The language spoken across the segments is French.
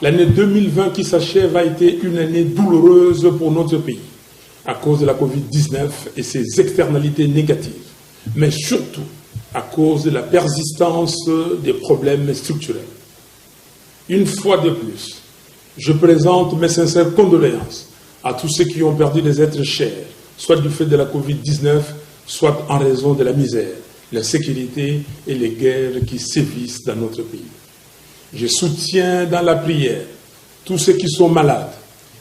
L'année 2020 qui s'achève a été une année douloureuse pour notre pays à cause de la Covid-19 et ses externalités négatives, mais surtout à cause de la persistance des problèmes structurels. Une fois de plus, je présente mes sincères condoléances à tous ceux qui ont perdu des êtres chers, soit du fait de la Covid-19, soit en raison de la misère, l'insécurité et les guerres qui sévissent dans notre pays. Je soutiens dans la prière tous ceux qui sont malades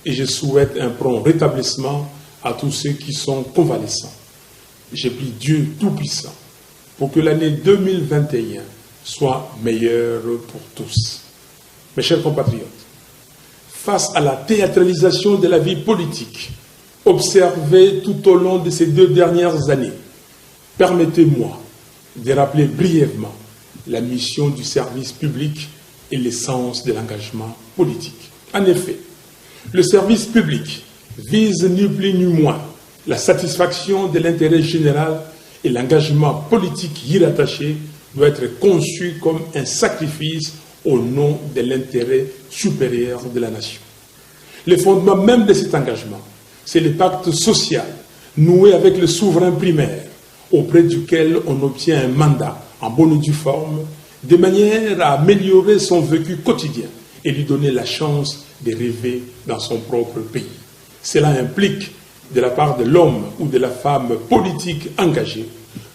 et je souhaite un prompt rétablissement à tous ceux qui sont convalescents. Je prie Dieu Tout-Puissant pour que l'année 2021 soit meilleure pour tous. Mes chers compatriotes, face à la théâtralisation de la vie politique observée tout au long de ces 2 dernières années, permettez-moi de rappeler brièvement la mission du service public et l'essence de l'engagement politique. En effet, le service public vise ni plus ni moins la satisfaction de l'intérêt général et l'engagement politique y rattaché doit être conçu comme un sacrifice au nom de l'intérêt supérieur de la nation. Le fondement même de cet engagement, c'est le pacte social noué avec le souverain primaire, auprès duquel on obtient un mandat en bonne et due forme, de manière à améliorer son vécu quotidien et lui donner la chance de rêver dans son propre pays. Cela implique, de la part de l'homme ou de la femme politique engagée,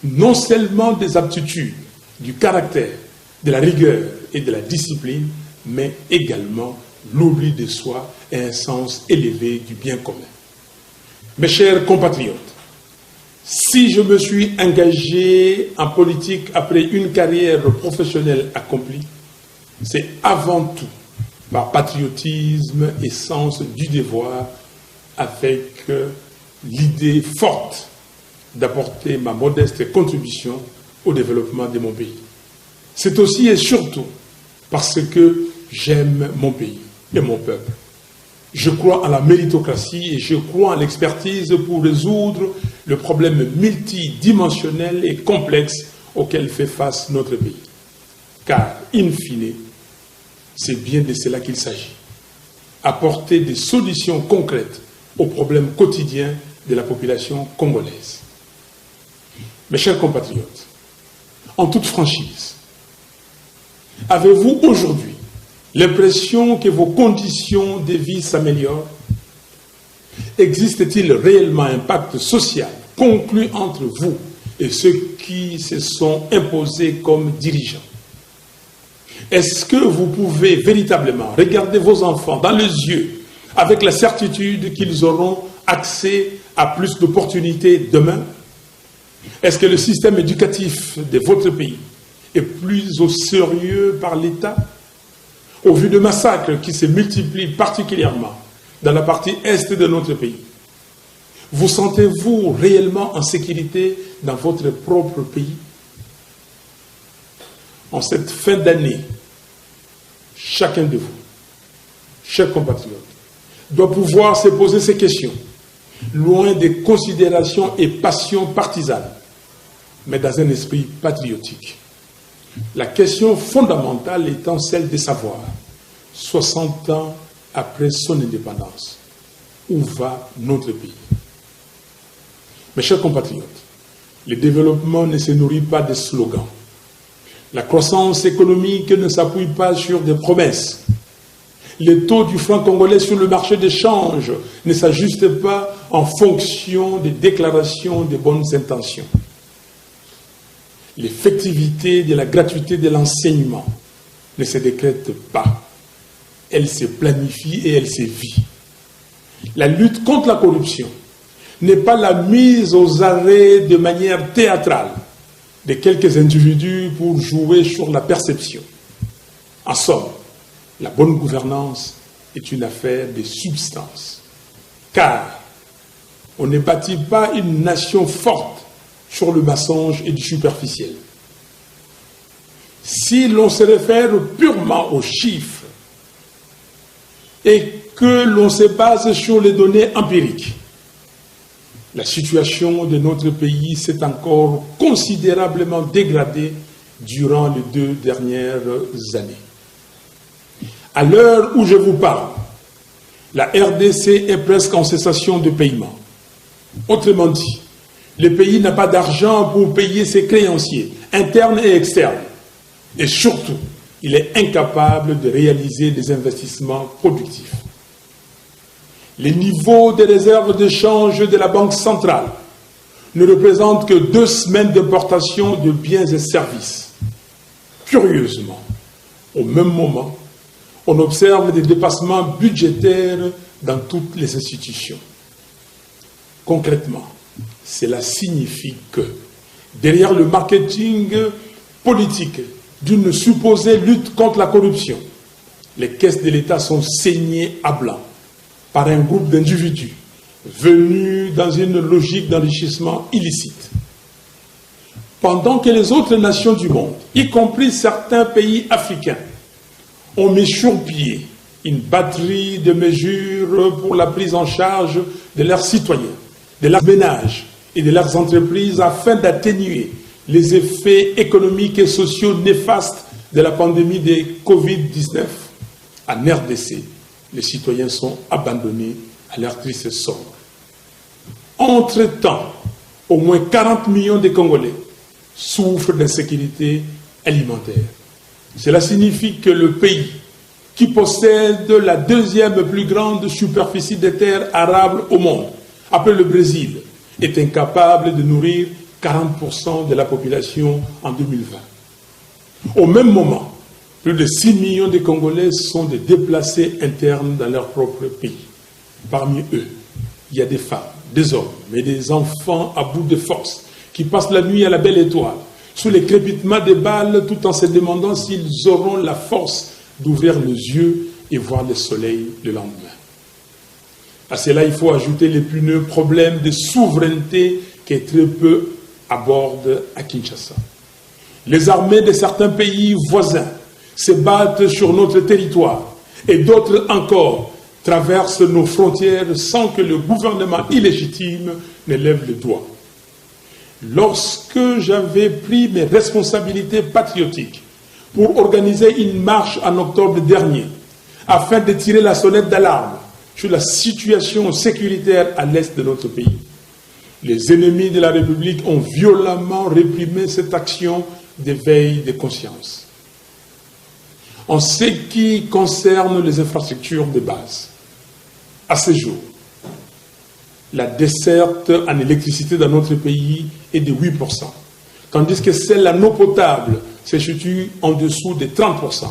non seulement des aptitudes, du caractère, de la rigueur et de la discipline, mais également l'oubli de soi et un sens élevé du bien commun. Mes chers compatriotes, si je me suis engagé en politique après une carrière professionnelle accomplie, c'est avant tout par patriotisme et sens du devoir, avec l'idée forte d'apporter ma modeste contribution au développement de mon pays. C'est aussi et surtout parce que j'aime mon pays et mon peuple. Je crois en la méritocratie et je crois en l'expertise pour résoudre le problème multidimensionnel et complexe auquel fait face notre pays. Car, in fine, c'est bien de cela qu'il s'agit. Apporter des solutions concrètes aux problèmes quotidiens de la population congolaise. Mes chers compatriotes, en toute franchise, avez-vous aujourd'hui l'impression que vos conditions de vie s'améliorent? Existe-t-il réellement un pacte social conclu entre vous et ceux qui se sont imposés comme dirigeants? Est-ce que vous pouvez véritablement regarder vos enfants dans les yeux avec la certitude qu'ils auront accès à plus d'opportunités demain? Est-ce que le système éducatif de votre pays est plus au sérieux par l'État? Au vu de massacres qui se multiplient particulièrement dans la partie est de notre pays, vous sentez-vous réellement en sécurité dans votre propre pays? En cette fin d'année, chacun de vous, chers compatriotes, doit pouvoir se poser ces questions, loin des considérations et passions partisanes, mais dans un esprit patriotique. La question fondamentale étant celle de savoir, 60 ans après son indépendance, où va notre pays? Mes chers compatriotes, le développement ne se nourrit pas de slogans. La croissance économique ne s'appuie pas sur des promesses. Le taux du franc congolais sur le marché d'échange ne s'ajuste pas en fonction des déclarations de bonnes intentions. L'effectivité de la gratuité de l'enseignement ne se décrète pas. Elle se planifie et elle se vit. La lutte contre la corruption n'est pas la mise aux arrêts de manière théâtrale de quelques individus pour jouer sur la perception. En somme, la bonne gouvernance est une affaire de substance. Car on ne bâtit pas une nation forte sur le mensonge et du superficiel. Si l'on se réfère purement aux chiffres et que l'on se base sur les données empiriques, la situation de notre pays s'est encore considérablement dégradée durant les 2 dernières années. À l'heure où je vous parle, la RDC est presque en cessation de paiement. Autrement dit, le pays n'a pas d'argent pour payer ses créanciers, internes et externes. Et surtout, il est incapable de réaliser des investissements productifs. Les niveaux des réserves de change de la Banque centrale ne représentent que 2 semaines d'importation de biens et services. Curieusement, au même moment, on observe des dépassements budgétaires dans toutes les institutions. Concrètement, cela signifie que, derrière le marketing politique d'une supposée lutte contre la corruption, les caisses de l'État sont saignées à blanc par un groupe d'individus venus dans une logique d'enrichissement illicite. Pendant que les autres nations du monde, y compris certains pays africains, ont mis sur pied une batterie de mesures pour la prise en charge de leurs citoyens, de leurs ménages et de leurs entreprises afin d'atténuer les effets économiques et sociaux néfastes de la pandémie de Covid-19. En RDC, les citoyens sont abandonnés à leur triste sort. Entre-temps, au moins 40 millions de Congolais souffrent d'insécurité alimentaire. Cela signifie que le pays, qui possède la 2e plus grande superficie de terres arables au monde, après le Brésil, est incapable de nourrir 40% de la population en 2020. Au même moment, plus de 6 millions de Congolais sont des déplacés internes dans leur propre pays. Parmi eux, il y a des femmes, des hommes et des enfants à bout de force qui passent la nuit à la belle étoile, sous les crépitements des balles, tout en se demandant s'ils auront la force d'ouvrir les yeux et voir le soleil le lendemain. À cela, il faut ajouter l'épineux problème de souveraineté qui très peu aborde à Kinshasa. Les armées de certains pays voisins se battent sur notre territoire et d'autres encore traversent nos frontières sans que le gouvernement illégitime ne lève le doigt. Lorsque j'avais pris mes responsabilités patriotiques pour organiser une marche en octobre dernier afin de tirer la sonnette d'alarme sur la situation sécuritaire à l'est de notre pays, les ennemis de la République ont violemment réprimé cette action d'éveil de conscience. En ce qui concerne les infrastructures de base, à ce jour, la desserte en électricité dans notre pays est de 8%, tandis que celle en eau potable se situe en dessous de 30%,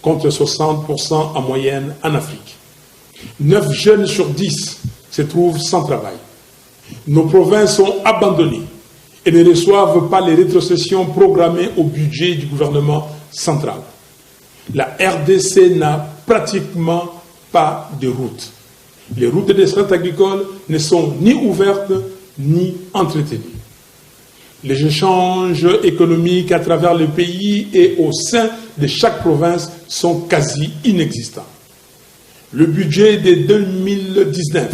contre 60% en moyenne en Afrique. 9 jeunes sur 10 se trouvent sans travail. Nos provinces sont abandonnées et ne reçoivent pas les rétrocessions programmées au budget du gouvernement central. La RDC n'a pratiquement pas de routes. Les routes de desserte agricole ne sont ni ouvertes ni entretenues. Les échanges économiques à travers le pays et au sein de chaque province sont quasi inexistants. Le budget de 2019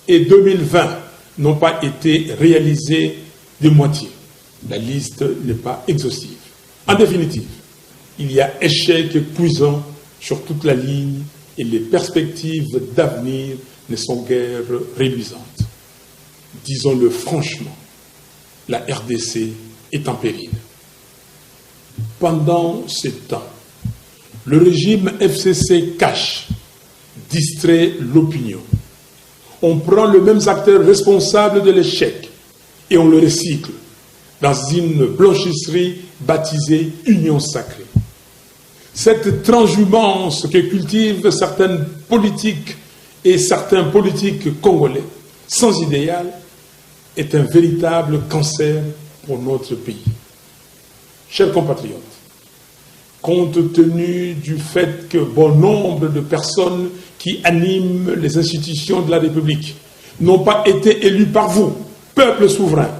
et 2020 n'ont pas été réalisés de moitié. La liste n'est pas exhaustive. En définitive, il y a échec cuisant sur toute la ligne et les perspectives d'avenir ne sont guère réluisantes. Disons-le franchement, la RDC est en péril. Pendant ce temps, le régime FCC cache, distrait l'opinion. On prend les mêmes acteurs responsables de l'échec et on le recycle dans une blanchisserie baptisée Union sacrée. Cette transhumance que cultivent certaines politiques et certains politiques congolais sans idéal est un véritable cancer pour notre pays. Chers compatriotes, compte tenu du fait que bon nombre de personnes qui animent les institutions de la République n'ont pas été élus par vous, peuple souverain,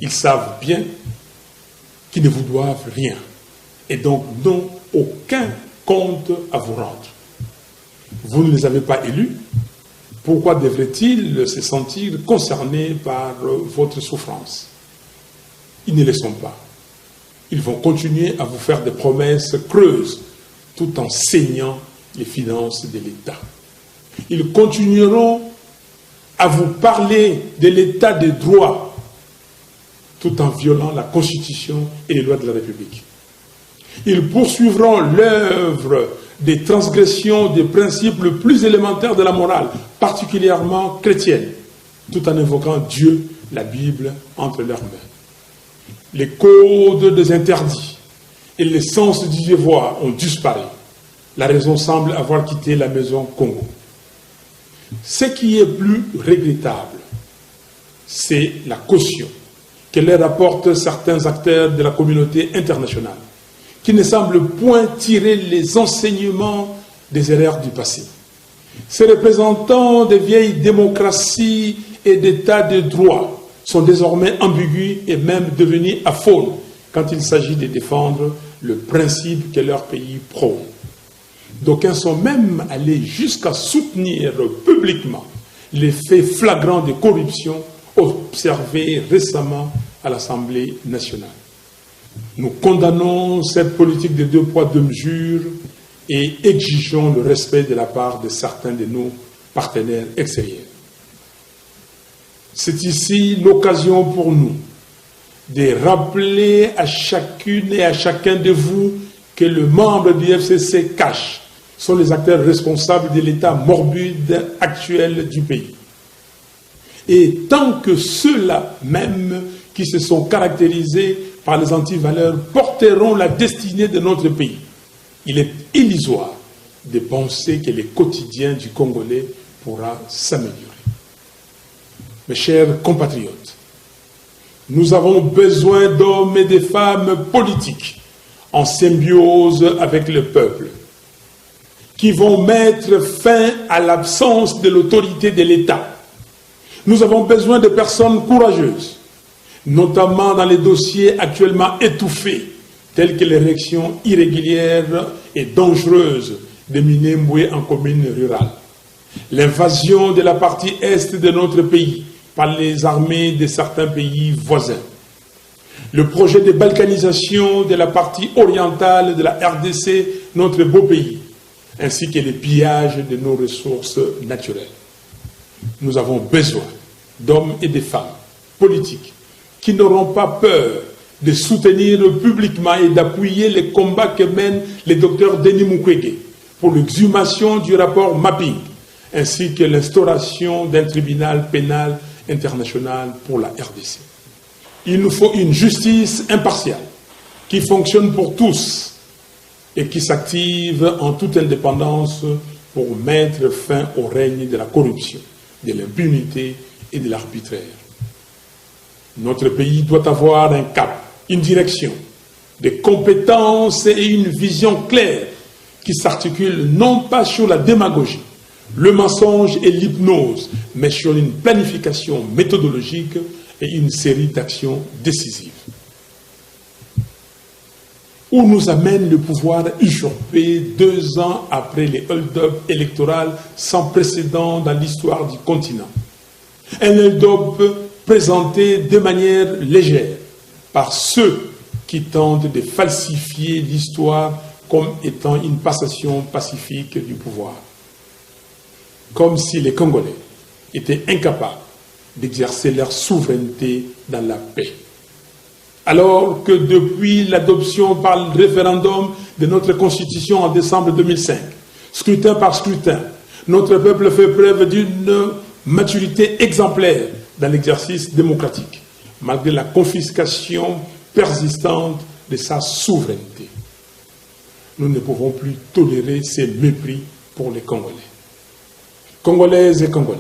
ils savent bien qu'ils ne vous doivent rien et donc n'ont aucun compte à vous rendre. Vous ne les avez pas élus, pourquoi devraient-ils se sentir concernés par votre souffrance? Ils ne le sont pas. Ils vont continuer à vous faire des promesses creuses tout en saignant les finances de l'État. Ils continueront à vous parler de l'État de droit, tout en violant la Constitution et les lois de la République. Ils poursuivront l'œuvre des transgressions des principes les plus élémentaires de la morale, particulièrement chrétienne, tout en invoquant Dieu, la Bible, entre leurs mains. Les codes des interdits et l'essence du devoir ont disparu. La raison semble avoir quitté la maison Congo. Ce qui est plus regrettable, c'est la caution que leur apportent certains acteurs de la communauté internationale, qui ne semblent point tirer les enseignements des erreurs du passé. Ces représentants des vieilles démocraties et d'états de droit sont désormais ambigus et même devenus aphones quand il s'agit de défendre le principe que leur pays prône. D'aucuns sont même allés jusqu'à soutenir publiquement les faits flagrants de corruption observés récemment à l'Assemblée nationale. Nous condamnons cette politique de 2 poids 2 mesures et exigeons le respect de la part de certains de nos partenaires extérieurs. C'est ici l'occasion pour nous de rappeler à chacune et à chacun de vous que les membres du FCC cash sont les acteurs responsables de l'état morbide actuel du pays. Et tant que ceux-là même qui se sont caractérisés par les antivaleurs porteront la destinée de notre pays, il est illusoire de penser que le quotidien du Congolais pourra s'améliorer. Mes chers compatriotes, nous avons besoin d'hommes et de femmes politiques en symbiose avec le peuple, qui vont mettre fin à l'absence de l'autorité de l'État. Nous avons besoin de personnes courageuses, notamment dans les dossiers actuellement étouffés, tels que l'érection irrégulière et dangereuse de Minembwe en commune rurale, l'invasion de la partie est de notre pays par les armées de certains pays voisins, le projet de balkanisation de la partie orientale de la RDC, notre beau pays, ainsi que les pillages de nos ressources naturelles. Nous avons besoin d'hommes et de femmes politiques qui n'auront pas peur de soutenir publiquement et d'appuyer les combats que mène le docteur Denis Mukwege pour l'exhumation du rapport Mapping, ainsi que l'instauration d'un tribunal pénal international pour la RDC. Il nous faut une justice impartiale qui fonctionne pour tous et qui s'active en toute indépendance pour mettre fin au règne de la corruption, de l'impunité et de l'arbitraire. Notre pays doit avoir un cap, une direction, des compétences et une vision claire qui s'articulent non pas sur la démagogie, le mensonge et l'hypnose, mais sur une planification méthodologique et une série d'actions décisives. Où nous amène le pouvoir usurpé 2 ans après les hold-up électoraux sans précédent dans l'histoire du continent. Un hold-up présenté de manière légère par ceux qui tentent de falsifier l'histoire comme étant une passation pacifique du pouvoir. Comme si les Congolais étaient incapables d'exercer leur souveraineté dans la paix. Alors que depuis l'adoption par le référendum de notre Constitution en décembre 2005, scrutin par scrutin, notre peuple fait preuve d'une maturité exemplaire dans l'exercice démocratique, malgré la confiscation persistante de sa souveraineté. Nous ne pouvons plus tolérer ces mépris pour les Congolais. Congolaises et Congolais,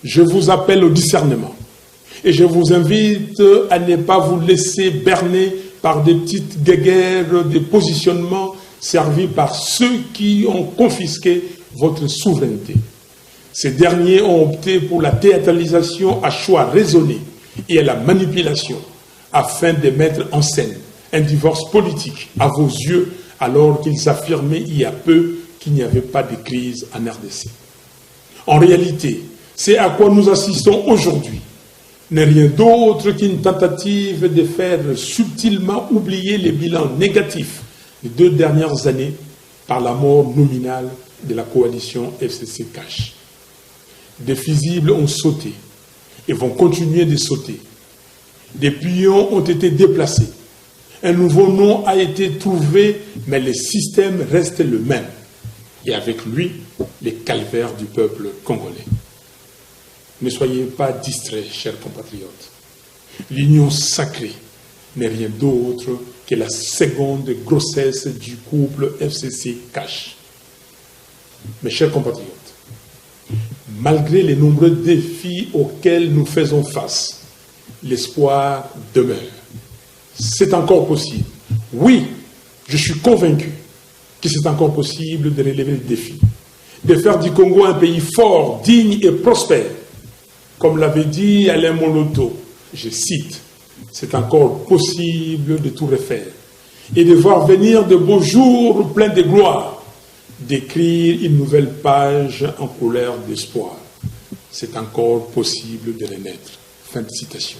je vous appelle au discernement et je vous invite à ne pas vous laisser berner par des petites guéguerres de positionnement servis par ceux qui ont confisqué votre souveraineté. Ces derniers ont opté pour la théâtralisation à choix raisonné et à la manipulation afin de mettre en scène un divorce politique à vos yeux alors qu'ils affirmaient il y a peu qu'il n'y avait pas de crise en RDC. En réalité, c'est à quoi nous assistons aujourd'hui n'est rien d'autre qu'une tentative de faire subtilement oublier les bilans négatifs des 2 dernières années par la mort nominale de la coalition FCC-Cash. Des fusibles ont sauté et vont continuer de sauter. Des pions ont été déplacés. Un nouveau nom a été trouvé, mais le système reste le même. Et avec lui, les calvaires du peuple congolais. Ne soyez pas distraits, chers compatriotes. L'union sacrée n'est rien d'autre que la seconde grossesse du couple FCC-Cash. Mes chers compatriotes, malgré les nombreux défis auxquels nous faisons face, l'espoir demeure. C'est encore possible. Oui, je suis convaincu que c'est encore possible de relever le défi, de faire du Congo un pays fort, digne et prospère. Comme l'avait dit Alain Moloto, je cite, « C'est encore possible de tout refaire et de voir venir de beaux jours pleins de gloire, d'écrire une nouvelle page en couleur d'espoir. C'est encore possible de renaître. » Fin de citation.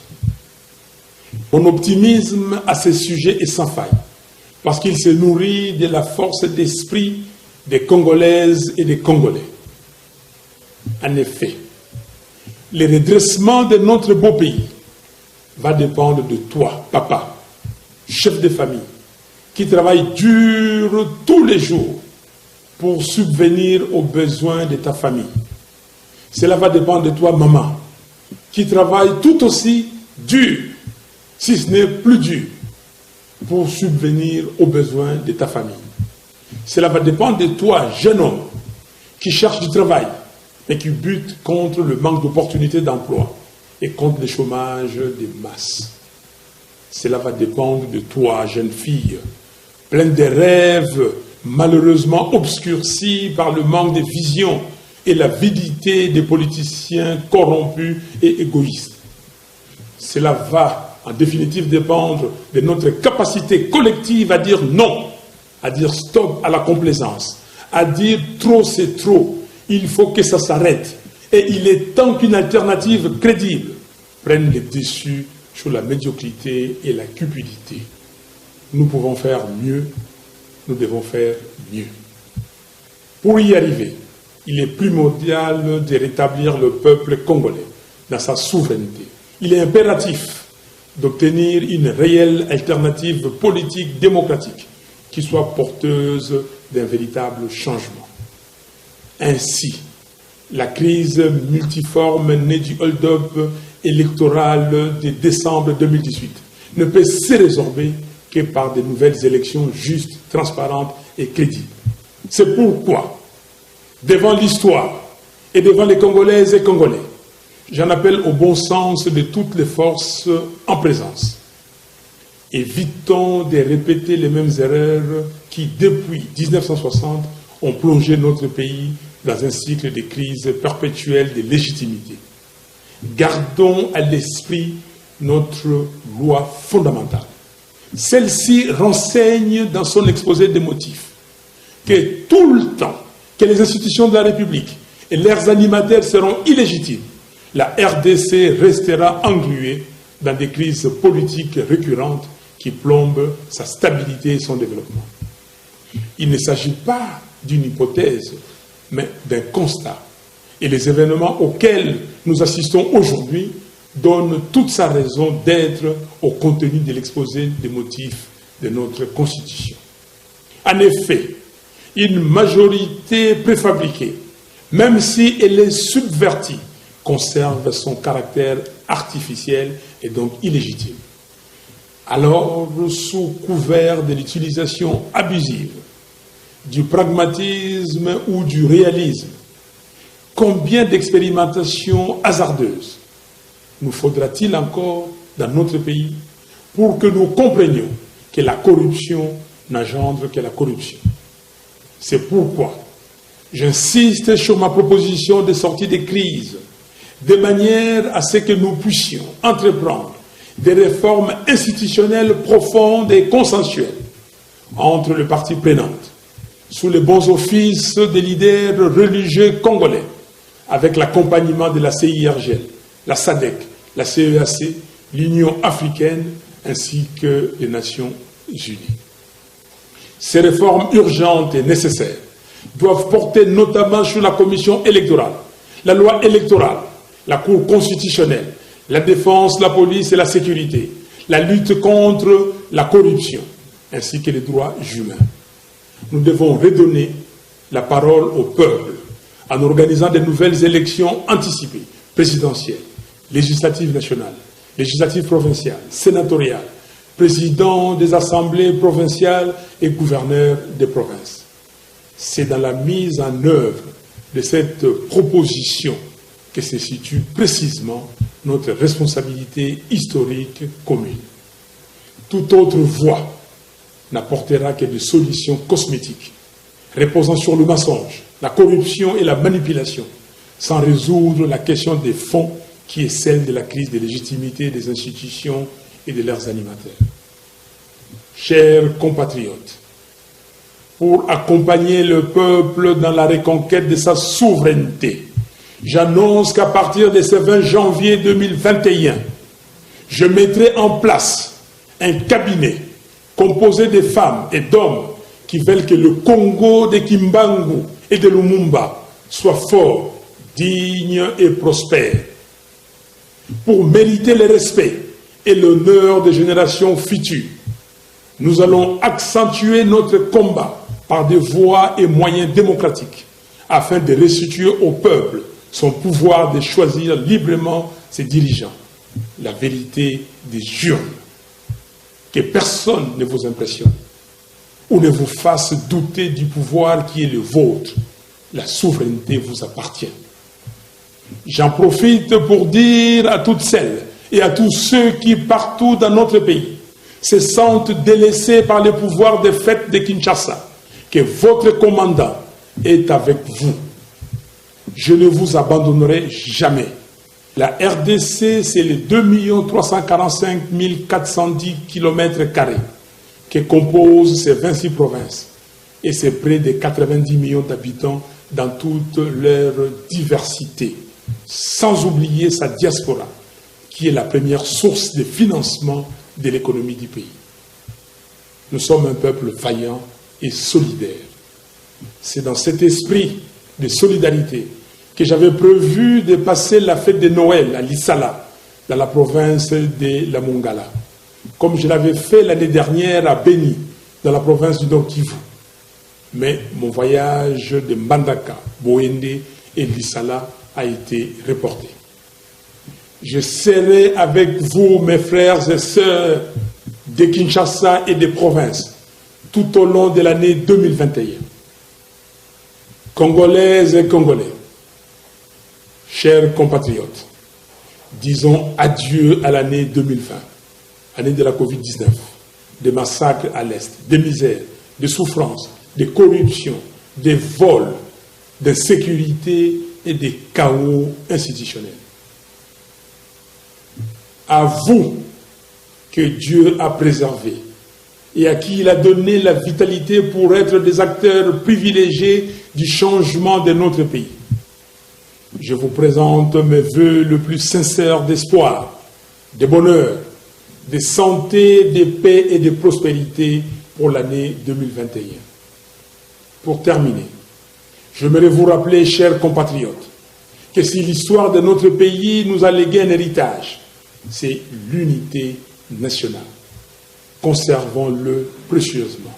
Mon optimisme à ce sujet est sans faille, parce qu'il se nourrit de la force d'esprit des Congolaises et des Congolais. En effet, le redressement de notre beau pays va dépendre de toi, papa, chef de famille, qui travaille dur tous les jours pour subvenir aux besoins de ta famille. Cela va dépendre de toi, maman, qui travaille tout aussi dur, si ce n'est plus dur, pour subvenir aux besoins de ta famille. Cela va dépendre de toi, jeune homme, qui cherche du travail, mais qui bute contre le manque d'opportunités d'emploi et contre le chômage des masses. Cela va dépendre de toi, jeune fille, pleine de rêves, malheureusement obscurcis par le manque de vision et l'avidité des politiciens corrompus et égoïstes. Cela va, en définitive, dépendre de notre capacité collective à dire non, à dire stop à la complaisance, à dire trop c'est trop, il faut que ça s'arrête. Et il est temps qu'une alternative crédible prenne le dessus sur la médiocrité et la cupidité. Nous pouvons faire mieux, nous devons faire mieux. Pour y arriver, il est primordial de rétablir le peuple congolais dans sa souveraineté. Il est impératif d'obtenir une réelle alternative politique démocratique qui soit porteuse d'un véritable changement. Ainsi, la crise multiforme née du hold-up électoral de décembre 2018 ne peut se résorber que par de nouvelles élections justes, transparentes et crédibles. C'est pourquoi, devant l'histoire et devant les Congolaises et Congolais, j'en appelle au bon sens de toutes les forces en présence. Évitons de répéter les mêmes erreurs qui, depuis 1960, ont plongé notre pays dans un cycle de crise perpétuelle de légitimité. Gardons à l'esprit notre loi fondamentale. Celle-ci renseigne dans son exposé des motifs que tout le temps que les institutions de la République et leurs animateurs seront illégitimes, la RDC restera engluée dans des crises politiques récurrentes qui plombent sa stabilité et son développement. Il ne s'agit pas d'une hypothèse, mais d'un constat. Et les événements auxquels nous assistons aujourd'hui donnent toute sa raison d'être au contenu de l'exposé des motifs de notre Constitution. En effet, une majorité préfabriquée, même si elle est subvertie, conserve son caractère artificiel et donc illégitime. Alors, sous couvert de l'utilisation abusive du pragmatisme ou du réalisme, combien d'expérimentations hasardeuses nous faudra-t-il encore dans notre pays pour que nous comprenions que la corruption n'engendre que la corruption? C'est pourquoi j'insiste sur ma proposition de sortie des crises, de manière à ce que nous puissions entreprendre des réformes institutionnelles profondes et consensuelles entre les parties prenantes, sous les bons offices des leaders religieux congolais, avec l'accompagnement de la CIRGL, la SADC, la CEAC, l'Union africaine, ainsi que les Nations unies. Ces réformes urgentes et nécessaires doivent porter notamment sur la commission électorale, la loi électorale, la Cour constitutionnelle, la défense, la police et la sécurité, la lutte contre la corruption, ainsi que les droits humains. Nous devons redonner la parole au peuple en organisant de nouvelles élections anticipées, présidentielles, législatives nationales, législatives provinciales, sénatoriales, présidents des assemblées provinciales et gouverneurs des provinces. C'est dans la mise en œuvre de cette proposition que se situe précisément notre responsabilité historique commune. Toute autre voie n'apportera que des solutions cosmétiques, reposant sur le mensonge, la corruption et la manipulation, sans résoudre la question des fonds qui est celle de la crise de légitimité des institutions et de leurs animateurs. Chers compatriotes, pour accompagner le peuple dans la reconquête de sa souveraineté, j'annonce qu'à partir de ce 20 janvier 2021, je mettrai en place un cabinet composé de femmes et d'hommes qui veulent que le Congo de Kimbangu et de Lumumba soit fort, digne et prospère. Pour mériter le respect et l'honneur des générations futures, nous allons accentuer notre combat par des voies et moyens démocratiques afin de restituer au peuple son pouvoir de choisir librement ses dirigeants. La vérité des urnes. Que personne ne vous impressionne ou ne vous fasse douter du pouvoir qui est le vôtre. La souveraineté vous appartient. J'en profite pour dire à toutes celles et à tous ceux qui, partout dans notre pays, se sentent délaissés par le pouvoir de fait de Kinshasa, que votre commandant est avec vous. Je ne vous abandonnerai jamais. La RDC, c'est les 2 345 410 km² que composent ces 26 provinces. Et c'est près de 90 millions d'habitants dans toute leur diversité. Sans oublier sa diaspora, qui est la première source de financement de l'économie du pays. Nous sommes un peuple vaillant et solidaire. C'est dans cet esprit de solidarité que j'avais prévu de passer la fête de Noël à Lissala, dans la province de la Mongala, comme je l'avais fait l'année dernière à Beni, dans la province du Nord Kivu. Mais mon voyage de Mbandaka, Boende et Lissala a été reporté. Je serai avec vous, mes frères et sœurs de Kinshasa et des provinces, tout au long de l'année 2021. Congolaises et Congolais, chers compatriotes, disons adieu à l'année 2020, année de la Covid-19, des massacres à l'Est, des misères, des souffrances, des corruptions, des vols, d'insécurité et des chaos institutionnels. À vous que Dieu a préservé et à qui il a donné la vitalité pour être des acteurs privilégiés du changement de notre pays. Je vous présente mes vœux le plus sincère d'espoir, de bonheur, de santé, de paix et de prospérité pour l'année 2021. Pour terminer, j'aimerais vous rappeler, chers compatriotes, que si l'histoire de notre pays nous a légué un héritage, c'est l'unité nationale. Conservons-le précieusement.